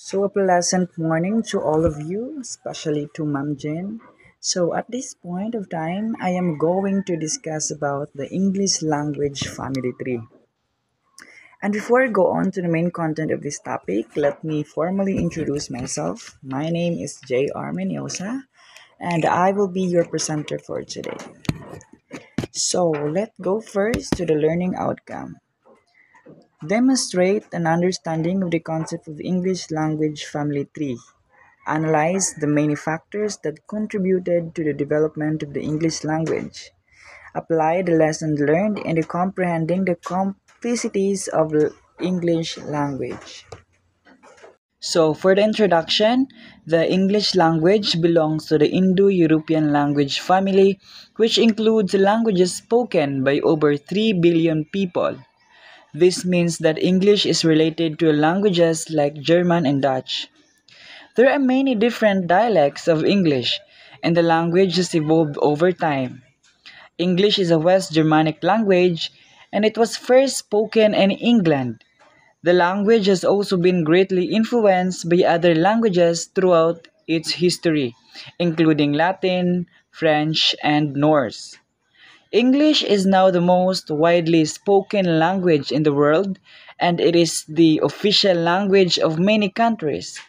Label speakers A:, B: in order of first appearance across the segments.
A: So, a pleasant morning to all of you, especially to Ma'am Jen. So, at this point of time, I am going to discuss about the English language family tree. And before I go on to the main content of this topic, let me formally introduce myself. My name is J.R. Menyosa, and I will be your presenter for today. So, let's go first to the learning outcome. Demonstrate an understanding of the concept of English language family tree. Analyze the many factors that contributed to the development of the English language. Apply the lessons learned in the comprehending the complexities of English language. So, for the introduction, the English language belongs to the Indo-European language family, which includes languages spoken by over 3 billion people. This means that English is related to languages like German and Dutch. There are many different dialects of English, and the language has evolved over time. English is a West Germanic language, and it was first spoken in England. The language has also been greatly influenced by other languages throughout its history, including Latin, French, and Norse. English is now the most widely spoken language in the world, and it is the official language of many countries.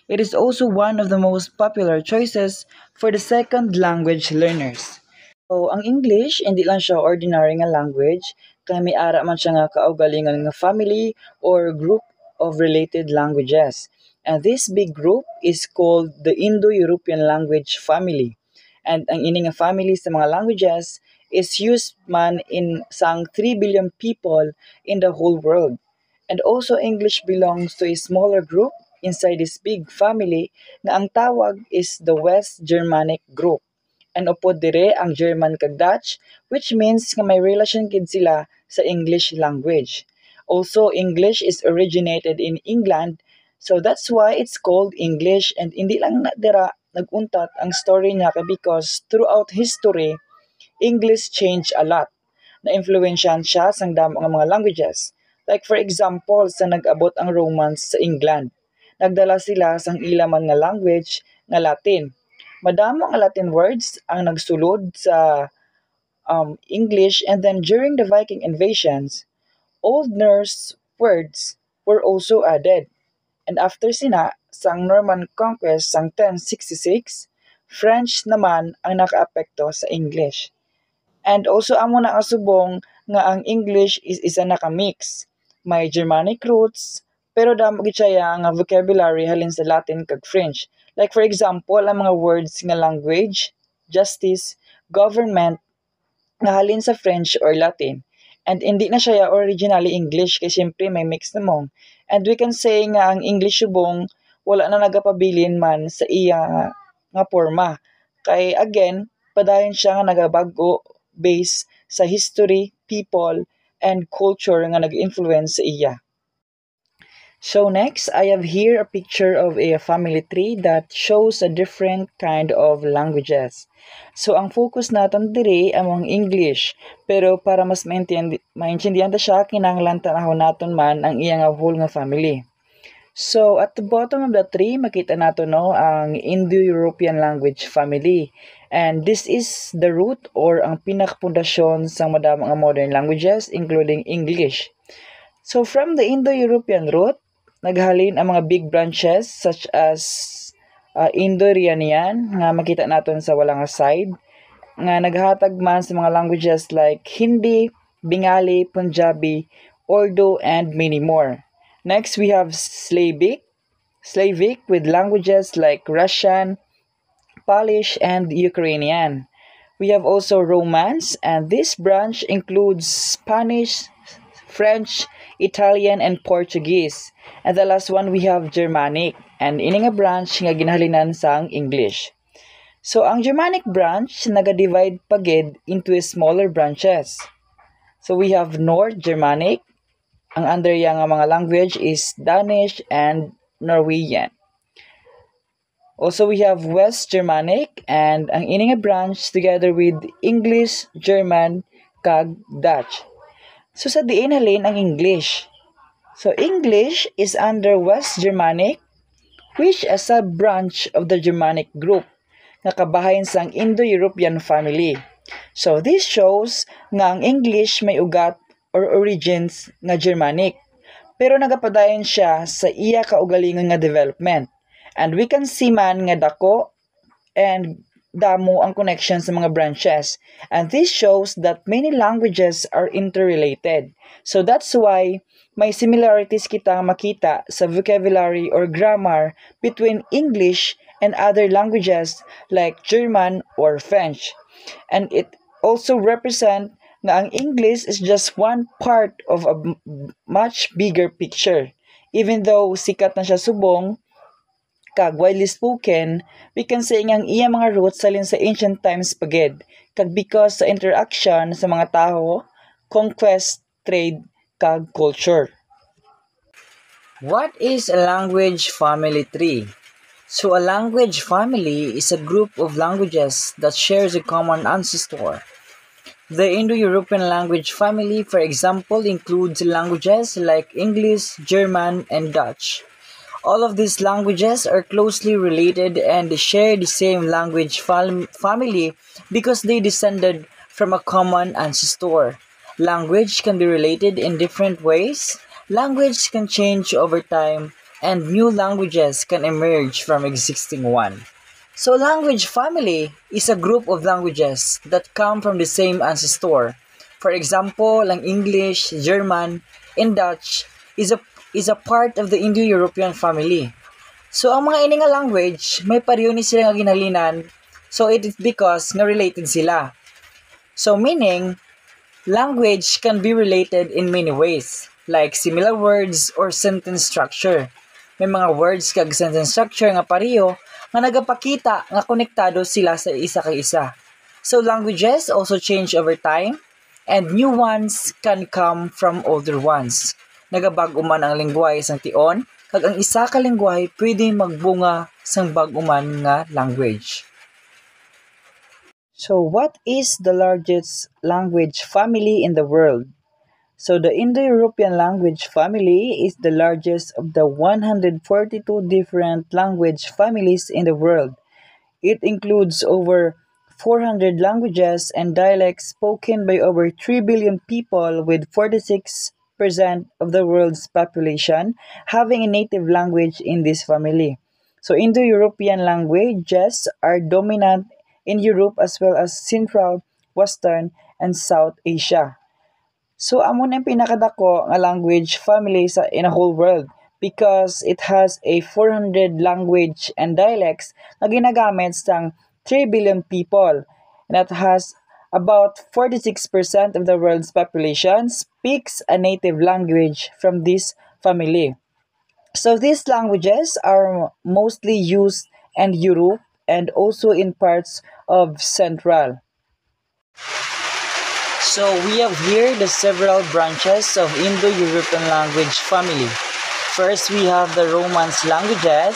A: It is also one of the most popular choices for the second language learners. So, ang English, hindi lang siya ordinary nga language, kaya may ara man siya nga kaugalingon nga family or group of related languages. And this big group is called the Indo-European language family. And ang ini nga family sa mga languages is used man in sang 3 billion people in the whole world. And also English belongs to a smaller group inside this big family na ang tawag is the West Germanic group. And upod dire ang German kag Dutch, which means nga may relation kid sila sa English language. Also, English is originated in England, so that's why it's called English, and hindi lang na dira naguntat ang story niya because throughout history, English changed a lot. Na-influensyahan siya sa damo nga mga languages. Like for example, sa nag-abot ang Romans sa England, nagdala sila sang ilaman nga language nga Latin. Madamo ang Latin words ang nagsulod sa English, and then during the Viking invasions, Old Norse words were also added. And after sina, sang Norman conquest sang 1066, French naman ang nakaapekto sa English. And also amo na asubong nga ang English is isa na ka mix. May Germanic roots, pero damo gid siya nga vocabulary halin sa Latin kag French. Like for example, ang mga words nga language, justice, government nga halin sa French or Latin. And hindi na siya originally English kay siyempre may mix na mo. And we can say nga ang English subong wala na nagapabilin man sa iya nga porma. Kay again, padayon siya nga nagabago based sa history, people, and culture nga nag-influence sa iya. So next, I have here a picture of a family tree that shows a different kind of languages. So ang focus natin diri among English, pero para mas maintindihan ta siya kinahanglan tanahon naton man ang iya nga whole nga family. So at the bottom of the tree makita nato no ang Indo-European language family. And this is the root or ang pinakapundasyon sa madamang nga modern languages including English. So from the Indo-European root, naghalin ang mga big branches such as Indo-Iranian nga makita naton sa wala nga side nga naghatag man sa mga languages like Hindi, Bengali, Punjabi, Urdu, and many more. Next, we have Slavic with languages like Russian, Polish, and Ukrainian. We have also Romance, and this branch includes Spanish, French, Italian, and Portuguese. And the last one, we have Germanic, and ini nga branch nga ginahalinan sang English. So, ang Germanic branch naga-divide pagid into smaller branches. So, we have North Germanic. Ang under yang mga language is Danish and Norwegian. Also, we have West Germanic, and ang ini nga branch together with English, German, kag Dutch. So, sa diin halin ang English. So, English is under West Germanic, which is a sub-branch of the Germanic group nga kabahin sang Indo-European family. So this shows nga ang English may ugat or origins nga Germanic, pero nagapadayon siya sa iya kaugalingon nga development. And we can see man nga dako and damo ang connection sa mga branches. And this shows that many languages are interrelated. So that's why may similarities kita makita sa vocabulary or grammar between English and other languages like German or French. And it also represent na ang English is just one part of a much bigger picture. Even though sikat na siya subong, kag widely spoken, we can say nga ang iya mga roots salin sa ancient times pagid, kag because sa interaction sa mga tao, conquest, trade, kag culture. What is a language family tree? So a language family is a group of languages that shares a common ancestor. The Indo-European language family, for example, includes languages like English, German, and Dutch. All of these languages are closely related and share the same language family because they descended from a common ancestor. Language can be related in different ways. Language can change over time, and new languages can emerge from existing one. So language family is a group of languages that come from the same ancestor. For example, ang English, German, and Dutch is a part of the Indo-European family. So ang mga ini nga language, may pareho ni sila nga ginhalinan, so it is because nga related sila. So meaning, language can be related in many ways, like similar words or sentence structure. May mga words kag sentence structure nga pareho nga nagapakita nga konektado sila sa isa kay isa. So languages also change over time and new ones can come from older ones. Nagabag-o man ang lengguwahe sang tion kag ang isa ka lengguwahe pwede magbunga sang bag-o man nga language. So what is the largest language family in the world? So the Indo-European language family is the largest of the 142 different language families in the world. It includes over 400 languages and dialects spoken by over 3 billion people, with 46% of the world's population having a native language in this family. So Indo-European languages are dominant in Europe as well as Central, Western, and South Asia. So amo na yung pinakadako nga language family in a whole world because it has a 400 language and dialects na ginagamit sang 3 billion people, and that has about 46% of the world's population speaks a native language from this family. So these languages are mostly used in Europe and also in parts of Central. So we have here the several branches of Indo-European language family. First, we have the Romance languages,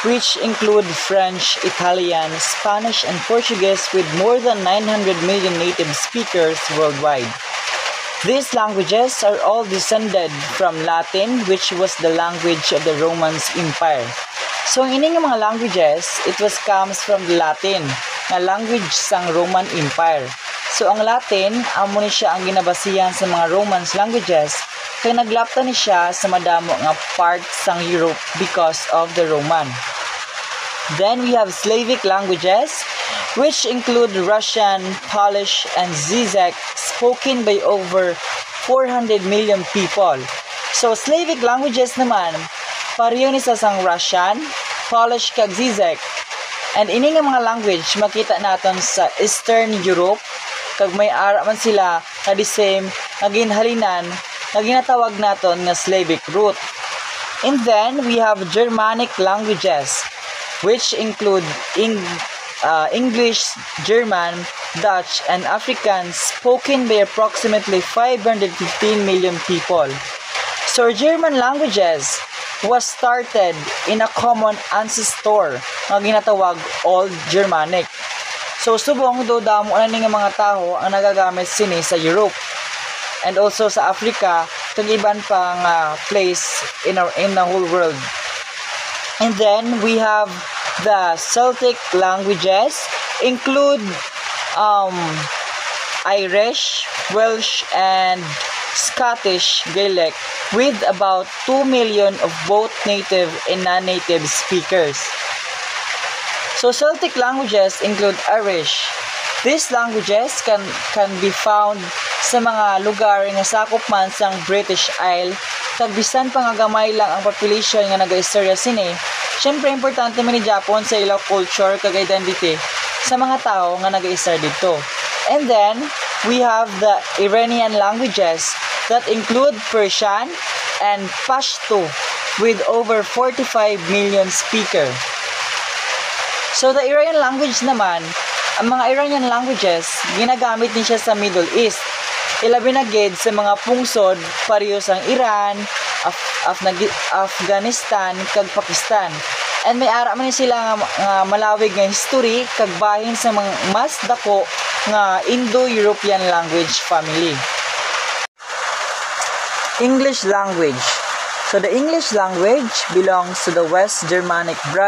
A: which include French, Italian, Spanish, and Portuguese with more than 900 million native speakers worldwide. These languages are all descended from Latin, which was the language of the Romance Empire. So ang ining mga languages, it comes from the Latin, na language sang Roman Empire. So ang Latin, amo ni siya ang ginabasihan sa mga Romance languages, kaya naglapta ni siya sa madamo nga part sang Europe because of the Roman. Then we have Slavic languages, which include Russian, Polish, and Zizek, spoken by over 400 million people. So Slavic languages naman, pareho ni sa sang Russian, Polish, kag Zizek. And ini nga mga language makita naton sa Eastern Europe, kag may ara man sila na the same nga ginhalinan na ginatawag naton nga Slavic root. And then we have Germanic languages, which include English, German, Dutch, and Afrikaans, spoken by approximately 515 million people. So German languages was started in a common ancestor nga ginatawag Old Germanic. So subong do damo na ning mga tao ang nagagamit sini sa Europe and also sa Africa kag iban pang place in the whole world. And then we have the Celtic languages, include Irish, Welsh, and Scottish Gaelic, with about 2 million of both native and non-native speakers. So Celtic languages include Irish. These languages can be found sa mga lugar nga sakop man sang British Isle, kag bisan pa nga gamay lang ang population nga naga-istorya sini. Syempre importante man ni Japon sa ilang culture kag identity sa mga tao nga naga-istorya dito. And then we have the Iranian languages that include Persian and Pashto with over 45 million speaker. So the Iranian language naman, ang mga Iranian languages, ginagamit din siya sa Middle East. Ilabi na gid sa mga pungsod pareho sang Iran, Afghanistan, kag Pakistan. And may ara man sila nga malawig nga history kag bahin sa mga mas dako nga Indo-European language family. English language. So the English language belongs to the West Germanic branch